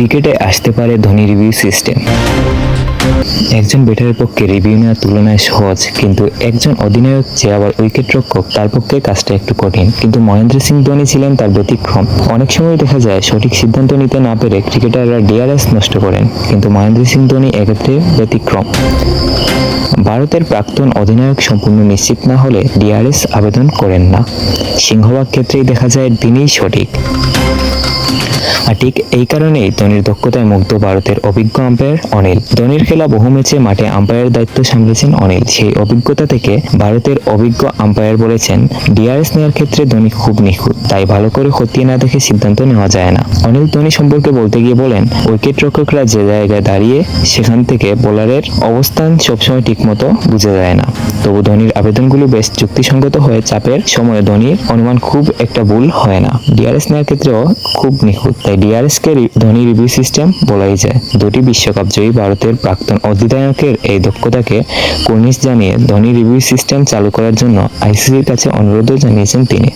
ক্রিকেটে আসতে পারে ধোনি রিভিউ সিস্টেম। একজন ব্যাটারের পক্ষে রিভিউ নেওয়া তুলনায় সহজ, কিন্তু একজন অধিনায়ক যে আবার উইকেট রক্ষক তার পক্ষে কাজটা একটু কঠিন। কিন্তু মহেন্দ্র সিং ধোনি ছিলেন তার ব্যতিক্রম। অনেক সময় দেখা যায় সঠিক সিদ্ধান্ত নিতে না পেরে ক্রিকেটাররা ডিআরএস নষ্ট করেন, কিন্তু মহেন্দ্র সিং ধোনি এক্ষেত্রে ব্যতিক্রম। ভারতের প্রাক্তন অধিনায়ক সম্পূর্ণ নিশ্চিত না হলে ডিআরএস আবেদন করেন না। সিংহভাগ ক্ষেত্রেই দেখা যায় তিনিই সঠিক। আর ঠিক এই কারণেই ধোনির দক্ষতায় মুগ্ধ ভারতের অভিজ্ঞ আম্পায়ার অনিল। ধোনির খেলা বহু ম্যাচে মাঠে আম্পায়ারের দায়িত্ব সামলেছেন অনিল। সেই অভিজ্ঞতা থেকে ভারতের অভিজ্ঞ আম্পায়ার বলেছেন, ডিআরএস নেওয়ার ক্ষেত্রে ধোনি খুব নিখুঁত, তাই ভালো করে খতিয়ে না দেখে সিদ্ধান্ত নেওয়া যায় না। অনিল ধোনি সম্পর্কে বলতে গিয়ে বলেন, উইকেট রক্ষকরা যে জায়গায় দাঁড়িয়ে সেখান থেকে বোলারের অবস্থান সবসময় ঠিকমতো বোঝা যায় না। তবু ধোনির আবেদনগুলো বেশ যুক্তিসঙ্গত হয়ে চাপের সময় ধোনির অনুমান খুব একটা ভুল হয় না। ডিআরএস নেওয়ার ক্ষেত্রেও খুব নিখুঁত, তাই ডিআরএসকে ধোনি রিভিউ সিস্টেম বলাই যায়। দুটি বিশ্বকাপ জয়ী ভারতের প্রাক্তন অধিনায়কের এই দক্ষতাকে কুর্নিশ জানিয়ে ধোনি রিভিউ সিস্টেম চালু করার জন্য আইসিসির কাছে অনুরোধও জানিয়েছেন তিনি।